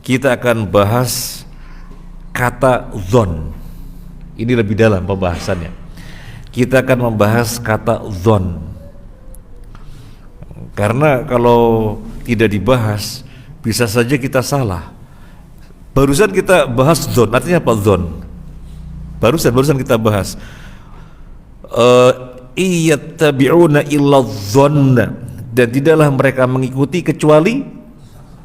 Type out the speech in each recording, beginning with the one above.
kita akan bahas kata dhon. Ini lebih dalam pembahasannya. Kita akan membahas kata dhon. Karena kalau tidak dibahas bisa saja kita salah. Barusan kita bahas dhon, artinya apa dhon? Barusan kita bahas iyattabi'una illa dhanna, dan tidaklah mereka mengikuti kecuali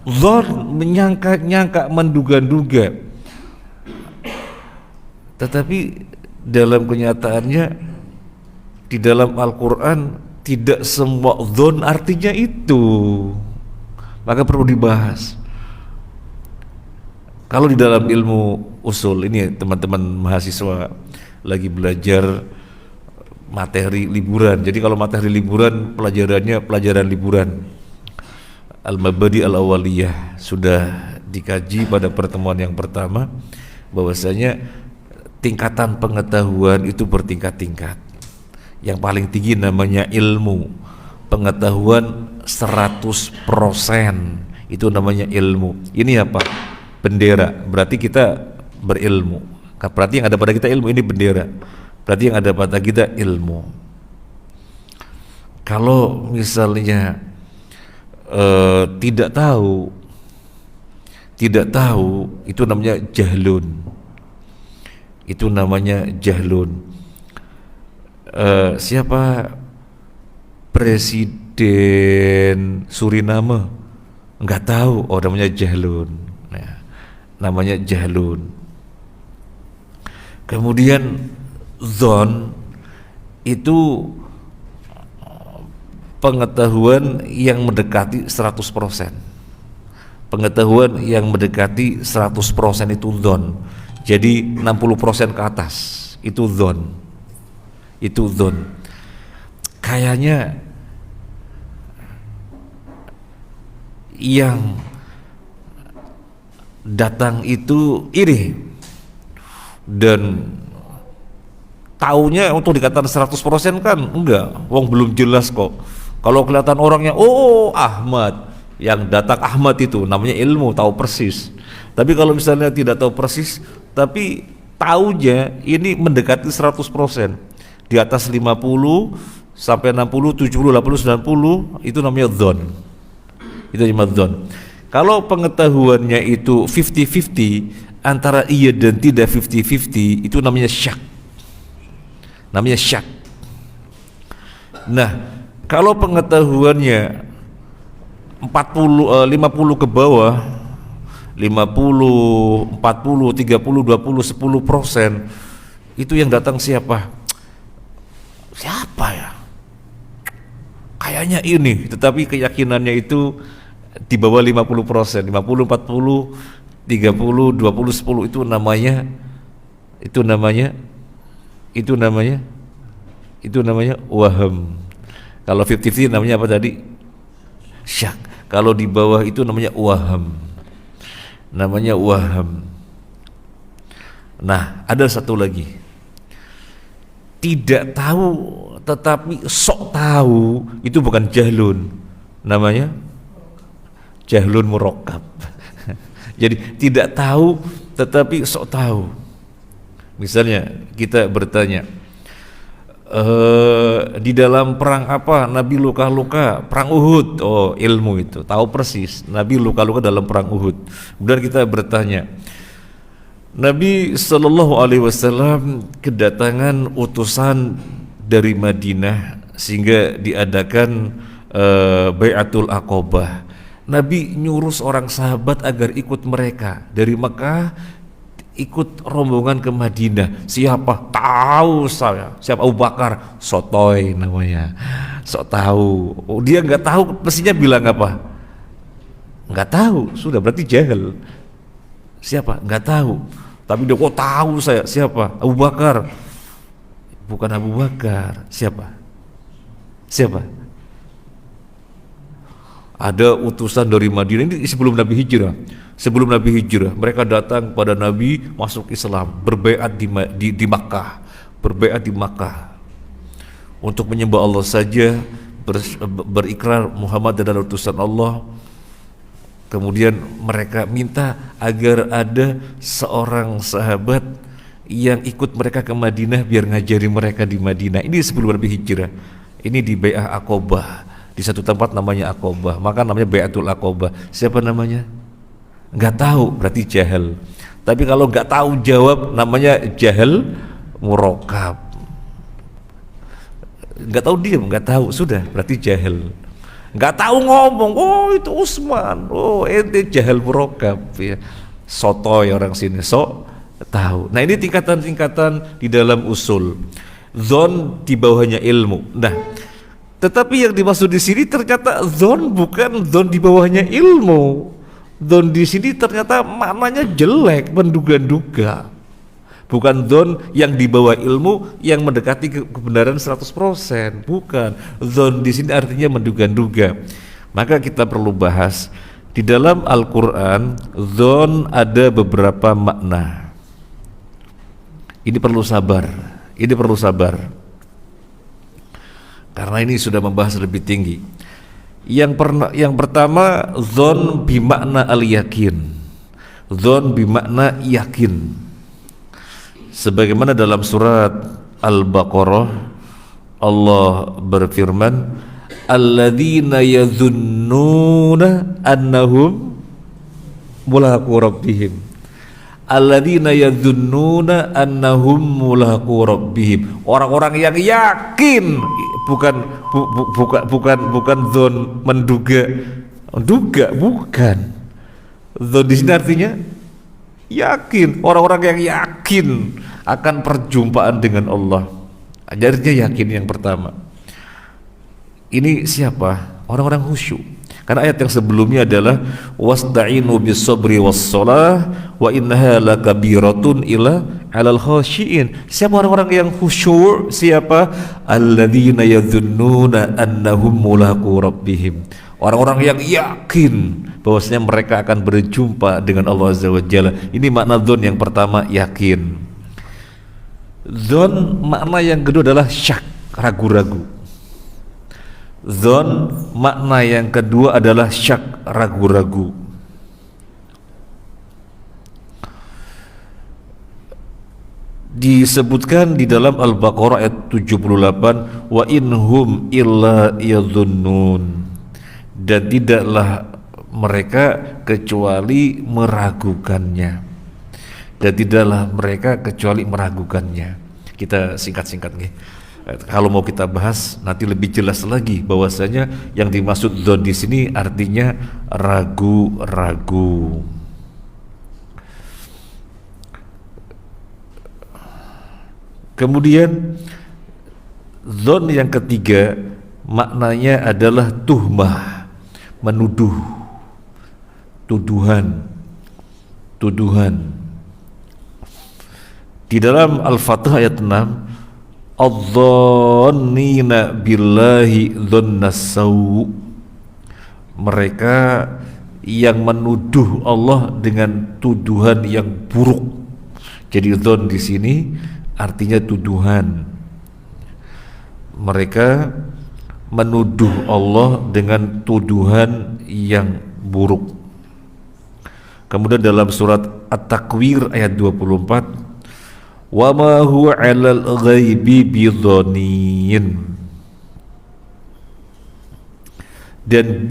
dhon, menyangka-nyangka, menduga-duga. Tetapi dalam kenyataannya di dalam Al-Quran tidak semua dhon artinya itu, maka perlu dibahas. Kalau di dalam ilmu usul ini teman-teman mahasiswa lagi belajar materi liburan, jadi kalau materi liburan pelajarannya pelajaran liburan Al-Mabadi Al-Awaliyah sudah dikaji pada pertemuan yang pertama, bahwasanya tingkatan pengetahuan itu bertingkat-tingkat. Yang paling tinggi namanya ilmu, pengetahuan 100%, itu namanya ilmu. Ini apa? Bendera, berarti kita berilmu. Berarti yang ada pada kita ilmu, ini bendera. Berarti yang ada pada kita ilmu. Kalau misalnya tidak tahu, itu namanya jahlun. Itu namanya jahlun. Siapa presiden Suriname? Enggak tahu, oh namanya jahlun. Namanya jahlun. Kemudian dhon itu pengetahuan yang mendekati 100%. Pengetahuan yang mendekati 100% itu dhon. Jadi 60% ke atas itu dhon. Itu dhon. Kayaknya yang datang itu ini, dan taunya untuk dikatakan 100% kan enggak, wong belum jelas kok. Kalau kelihatan orangnya, oh Ahmad, yang datang Ahmad itu namanya ilmu, tahu persis. Tapi kalau misalnya tidak tahu persis, tapi taunya ini mendekati 100%, di atas 50 sampai 60, 70, 80, 90, itu namanya dhon. Itu namanya dhon. Kalau pengetahuannya itu 50-50, antara iya dan tidak 50-50, itu namanya syak. Namanya syak. Nah, kalau pengetahuannya 50 ke bawah, 50, 40, 30, 20, 10%, itu yang datang siapa? Siapa ya? Kayaknya ini, tetapi keyakinannya itu di bawah 50%, 50, 40, 30, 20, 10, itu namanya waham. Kalau 50-50 namanya apa tadi? Syak. Kalau di bawah itu namanya waham. Namanya waham. Nah, ada satu lagi. Tidak tahu tetapi sok tahu, itu bukan jahlun. Namanya jahlun murakkab. Jadi tidak tahu tetapi sok tahu. Misalnya kita bertanya, di dalam perang apa Nabi luka-luka? Perang Uhud. Oh, ilmu itu, tahu persis Nabi luka-luka dalam perang Uhud. Kemudian kita bertanya, Nabi Shallallahu Alaihi Wasallam kedatangan utusan dari Madinah sehingga diadakan Bai'atul Aqabah. Nabi nyuruh seorang sahabat agar ikut mereka dari Mekah, ikut rombongan ke Madinah. Siapa? Tahu saya. Siapa? Abu Bakar. Sotoy namanya. Sok tahu. Oh, dia nggak tahu, mestinya bilang apa? Nggak tahu. Sudah berarti jahil. Siapa? Nggak tahu. Tapi dia kok tahu saya. Siapa? Abu Bakar. Bukan Abu Bakar. Siapa? Ada utusan dari Madinah, ini sebelum Nabi hijrah. Sebelum Nabi hijrah, mereka datang pada Nabi, masuk Islam, berbaiat di Makkah, berbaiat di Makkah untuk menyembah Allah saja, berikrar Muhammad adalah utusan Allah. Kemudian mereka minta agar ada seorang sahabat yang ikut mereka ke Madinah biar ngajari mereka di Madinah. Ini sebelum Nabi hijrah. Ini di Bai'ah Aqobah, di satu tempat namanya Aqobah, maka namanya Bai'atul Aqobah. Siapa namanya? Nggak tahu, berarti jahil. Tapi kalau nggak tahu jawab, namanya jahil murokab. Nggak tahu diam, nggak tahu, sudah berarti jahil. Nggak tahu ngomong, oh itu Utsman, oh ente jahil murokab, ya. Sotoy orang sini, sok tahu. Nah ini tingkatan-tingkatan di dalam usul. Zon di bawahnya ilmu. Nah, tetapi yang dimaksud di sini ternyata zon bukan zon di bawahnya ilmu. Zon di sini ternyata maknanya jelek, menduga-duga. Bukan zon yang di bawah ilmu yang mendekati kebenaran 100%. Bukan. Zon di sini artinya menduga-duga. Maka kita perlu bahas di dalam Al-Qur'an, zon ada beberapa makna. Ini perlu sabar. Ini perlu sabar. Karena ini sudah membahas lebih tinggi. Yang pertama, zon bimakna al-yakin. Zon bimakna yakin. Sebagaimana dalam surat Al-Baqarah Allah berfirman, alladzina yadhunnuna annahum mulaqu rabbihim. Alladzina yadhunnuna annahum mulaqu rabbihim. Orang-orang yang yakin, bukan zon menduga. Bukan. Zon di sini artinya yakin, orang-orang yang yakin akan perjumpaan dengan Allah. Ajarnya yakin yang pertama. Ini siapa? Orang-orang khusyuk. Karena ayat yang sebelumnya adalah wasta'inu bis-sabri was-shalah wa innaha lakabiratun ila 'alal khashiin. Siapa orang-orang yang khusyuk? Siapa? Alladzina yadhunnuna annahum mulaqu rabbihim. Orang-orang yang yakin bahwasanya mereka akan berjumpa dengan Allah Azza wa Jalla. Ini makna dzon yang pertama, yakin. Dzon makna yang kedua adalah syak, ragu-ragu. Dzon makna yang kedua adalah syak, ragu-ragu. Disebutkan di dalam Al-Baqarah ayat 78, wa inhum illa yadhunnun. Dan tidaklah mereka kecuali meragukannya. Dan tidaklah mereka kecuali meragukannya. Kita singkat-singkat nih. Kalau mau kita bahas nanti lebih jelas lagi bahwasanya yang dimaksud dzon di sini artinya ragu-ragu. Kemudian dzon yang ketiga maknanya adalah tuhmah, menuduh, tuduhan. Di dalam Al-Fatih ayat 6, adh-dhannina billahi dhannasau. Mereka yang menuduh Allah dengan tuduhan yang buruk. Jadi dhon di sini artinya tuduhan. Mereka menuduh Allah dengan tuduhan yang buruk. Kemudian dalam surat At-Takwir ayat 24, wa ma huwa 'alal ghaibi bidhanin. Dan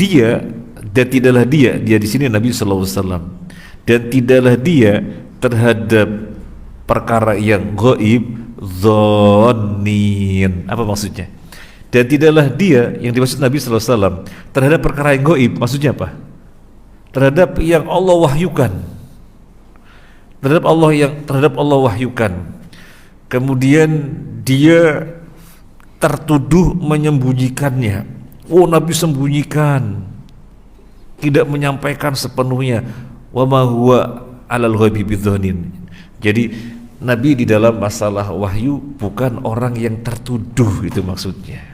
tidaklah dia di sini Nabi sallallahu alaihi wasallam, dan tidaklah dia terhadap perkara yang gaib dhanin. Apa maksudnya? Dan tidaklah dia, yang dimaksud Nabi sallallahu alaihi wasallam, terhadap perkara yang gaib, maksudnya apa? Terhadap yang Allah wahyukan. Terhadap Allah wahyukan. Kemudian dia tertuduh menyembunyikannya. Oh, Nabi sembunyikan, tidak menyampaikan sepenuhnya. Wa ma huwa 'alal ghaibi bidhanin. Jadi Nabi di dalam masalah wahyu bukan orang yang tertuduh, itu maksudnya.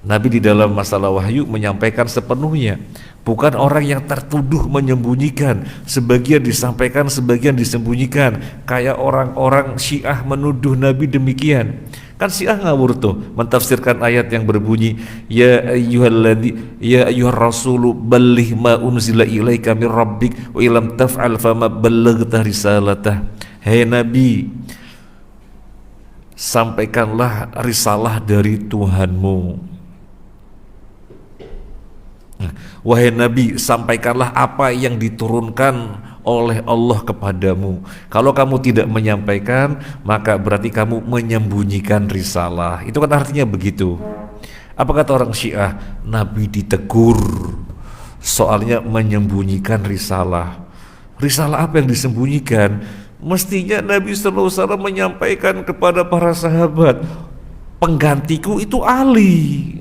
Nabi di dalam masalah wahyu menyampaikan sepenuhnya, bukan orang yang tertuduh menyembunyikan, sebagian disampaikan, sebagian disembunyikan, kayak orang-orang Syiah menuduh Nabi demikian. Kan Syiah ngawur tuh mentafsirkan ayat yang berbunyi ya ayyuhar rasulu balligh ma unzila ilaika mir rabbik wa illam taf'al fama ballaghta risalatah. Hai Nabi, sampaikanlah risalah dari Tuhanmu. Wahai Nabi, sampaikanlah apa yang diturunkan oleh Allah kepadamu. Kalau kamu tidak menyampaikan, maka berarti kamu menyembunyikan risalah. Itu kan artinya begitu. Apa kata orang Syiah? Nabi ditegur soalnya menyembunyikan risalah. Risalah apa yang disembunyikan? Mestinya Nabi SAW menyampaikan kepada para sahabat, penggantiku itu Ali,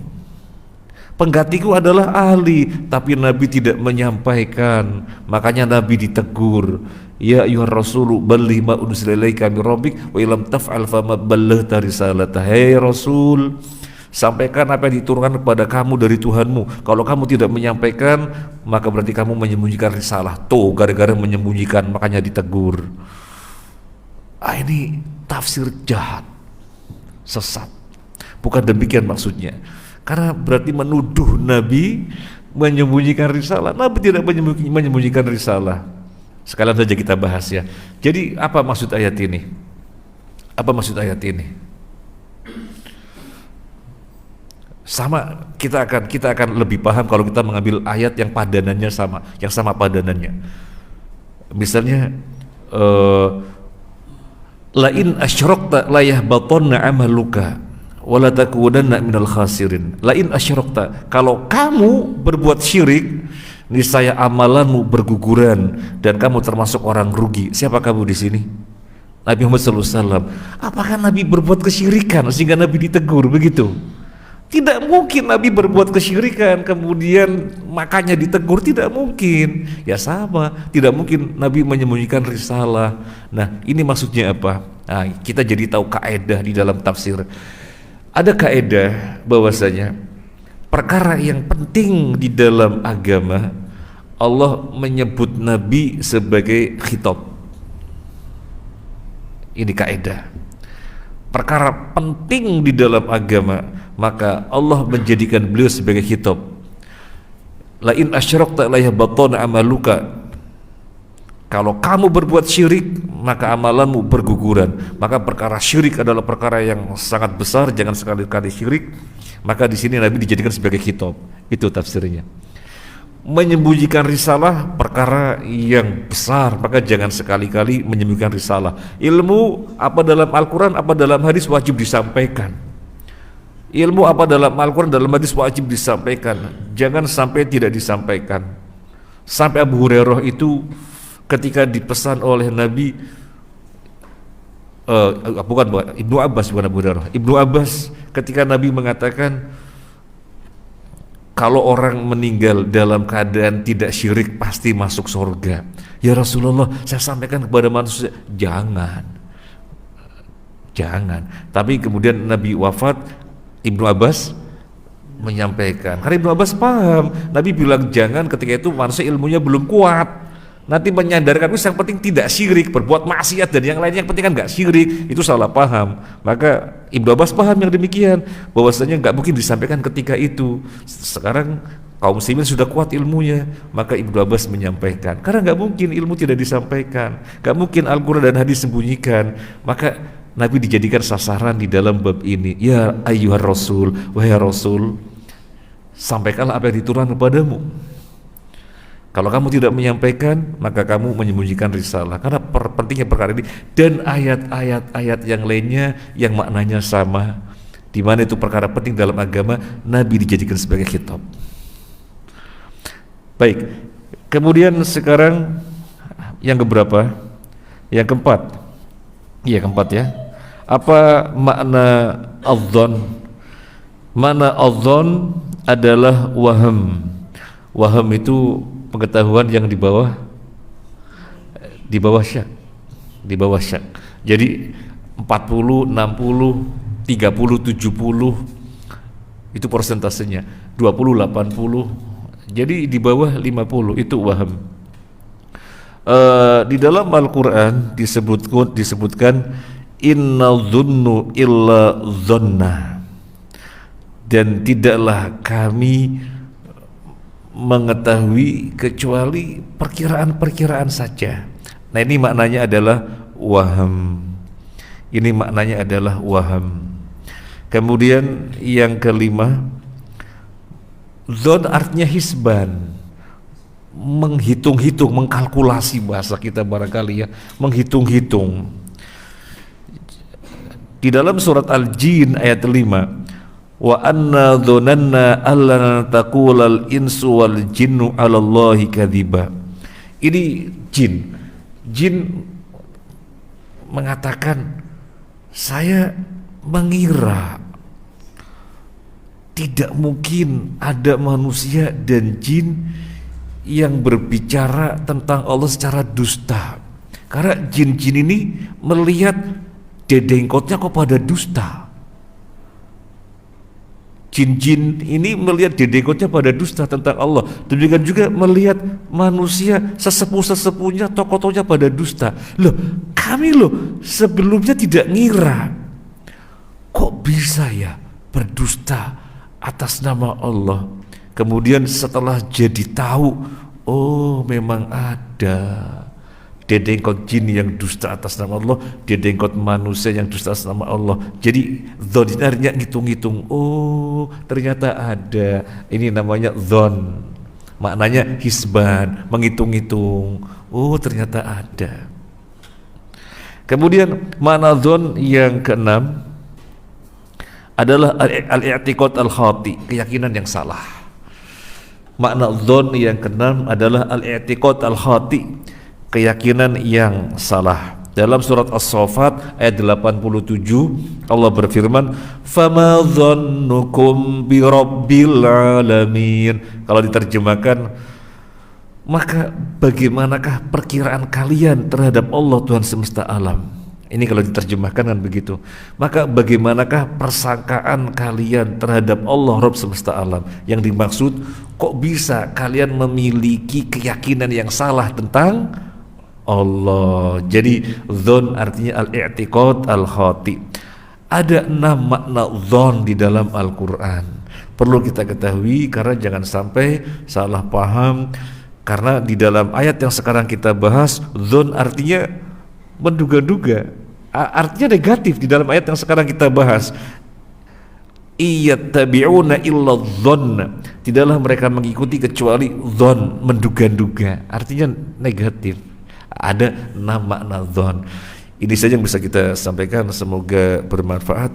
penggantiku adalah Ali, tapi Nabi tidak menyampaikan. Makanya Nabi ditegur, ya ayyuhar rasulu balligh ma unzila ilaika mir rabbik wa illam taf'al fama ballaghta risalatah. Hei Rasul, sampaikan apa yang diturunkan kepada kamu dari Tuhanmu. Kalau kamu tidak menyampaikan, maka berarti kamu menyembunyikan risalah. Tuh, gara-gara menyembunyikan makanya ditegur. Ini tafsir jahat, sesat. Bukan demikian maksudnya. Karena berarti menuduh Nabi menyembunyikan risalah. Nabi tidak menyembunyikan risalah. Sekalian saja kita bahas ya. Jadi apa maksud ayat ini? Apa maksud ayat ini? Sama, kita akan lebih paham kalau kita mengambil ayat yang padanannya sama, yang sama padanannya. Misalnya la in asyrakta la yahbatanna amaluka wala takunanna minal khasirin. La in asyrakta, kalau kamu berbuat syirik, niscaya amalanmu berguguran dan kamu termasuk orang rugi. Siapa kamu di sini? Nabi Muhammad SAW. Apakah Nabi berbuat kesyirikan sehingga Nabi ditegur begitu? Tidak mungkin Nabi berbuat kesyirikan kemudian makanya ditegur, tidak mungkin. Ya sama, tidak mungkin Nabi menyembunyikan risalah. Nah, ini maksudnya apa? Nah, kita jadi tahu kaedah di dalam tafsir. Ada kaedah bahwasanya perkara yang penting di dalam agama, Allah menyebut Nabi sebagai khitab. Ini kaedah. Perkara penting di dalam agama, maka Allah menjadikan beliau sebagai khitab. La in asyrakta la yahbatanna amaluka. Kalau kamu berbuat syirik, maka amalanmu berguguran. Maka perkara syirik adalah perkara yang sangat besar, jangan sekali-kali syirik. Maka di sini Nabi dijadikan sebagai khitab. Itu tafsirnya. Menyembunyikan risalah perkara yang besar, maka jangan sekali-kali menyembunyikan risalah. Ilmu apa dalam Al-Quran, apa dalam hadis wajib disampaikan. Ilmu apa dalam Al-Quran, dalam hadis wajib disampaikan. Jangan sampai tidak disampaikan. Sampai Abu Hurairah itu ketika dipesan oleh Nabi, bukan Ibnu Abbas, bukan Abu Hurairah. Ibnu Abbas ketika Nabi mengatakan, kalau orang meninggal dalam keadaan tidak syirik pasti masuk surga. Ya Rasulullah, saya sampaikan kepada manusia, jangan. Tapi kemudian Nabi wafat, Ibnu Abbas menyampaikan. Karena Ibnu Abbas paham, Nabi bilang jangan ketika itu manusia ilmunya belum kuat. Nanti menyandarkan itu yang penting tidak syirik, berbuat maksiat dan yang lainnya yang penting kan nggak syirik, itu salah paham. Maka Ibnu Abbas paham yang demikian, bahwasanya nggak mungkin disampaikan ketika itu. Sekarang kaum muslimin sudah kuat ilmunya, maka Ibnu Abbas menyampaikan. Karena nggak mungkin ilmu tidak disampaikan, nggak mungkin Al-Quran dan hadis sembunyikan. Maka Nabi dijadikan sasaran di dalam bab ini. Ya ayyuhar rasul, wahai Rasul, sampaikanlah apa yang diturunkan kepadamu. Kalau kamu tidak menyampaikan, maka kamu menyembunyikan risalah. Karena pentingnya perkara ini dan ayat-ayat yang lainnya yang maknanya sama, di mana itu perkara penting dalam agama, Nabi dijadikan sebagai khitab. Baik, kemudian sekarang yang keberapa? Yang keempat. Iya, keempat ya. Apa makna adzon? Makna adzon adalah waham. Waham itu pengetahuan yang di bawah syak. Di bawah syak. Jadi 40, 60, 30, 70 itu persentasenya. 20, 80. Jadi di bawah 50 itu waham. Di dalam Al-Quran disebutkan inna dhunnu illa dhanna, dan tidaklah kami mengetahui kecuali perkiraan-perkiraan saja. Nah, ini maknanya adalah waham. Ini maknanya adalah waham. Kemudian yang kelima, dzon artinya hisban, menghitung-hitung, mengkalkulasi, bahasa kita barangkali ya, menghitung-hitung. Di dalam surat Al-Jin ayat 5, wa anna dhonanna allana taqulal insu wal jinnu 'alallahi kadziba. Ini jin mengatakan, saya mengira tidak mungkin ada manusia dan jin yang berbicara tentang Allah secara dusta, karena jin-jin ini melihat dedengkotnya kok pada dusta. Jin-jin ini melihat dedengkotnya pada dusta tentang Allah. Demikian juga melihat manusia sesepuh-sesepuhnya, tokoh-tokohnya pada dusta. Loh, kami loh sebelumnya tidak ngira, kok bisa ya berdusta atas nama Allah. Kemudian setelah jadi tahu, oh memang ada dedengkot jin yang dusta atas nama Allah, dedengkot manusia yang dusta atas nama Allah. Jadi dzon ini artinya ngitung-ngitung. Oh ternyata ada. Ini namanya dzon. Maknanya hisban, menghitung-hitung. Oh ternyata ada. Kemudian makna dzon yang keenam adalah al-i'tiqad al-khati, keyakinan yang salah. Makna dzon yang keenam adalah al-i'tiqad al-khati, keyakinan yang salah. Dalam surat As-Saffat ayat 87 Allah berfirman, "Fama dhannukum bi rabbil alamin." Kalau diterjemahkan, maka bagaimanakah perkiraan kalian terhadap Allah Tuhan semesta alam? Ini kalau diterjemahkan kan begitu. Maka bagaimanakah persangkaan kalian terhadap Allah Rabb semesta alam? Yang dimaksud, kok bisa kalian memiliki keyakinan yang salah tentang Allah? Jadi dzon artinya al-i'tiqad al-khati. Ada 6 makna dzon di dalam Al-Quran. Perlu kita ketahui karena jangan sampai salah paham. Karena di dalam ayat yang sekarang kita bahas, dzon artinya menduga-duga, artinya negatif. Di dalam ayat yang sekarang kita bahas, iyattabi'una illa dzanna, tidaklah mereka mengikuti kecuali dzon, menduga-duga, artinya negatif. Ada 6 makna dzon. Ini saja yang bisa kita sampaikan, semoga bermanfaat.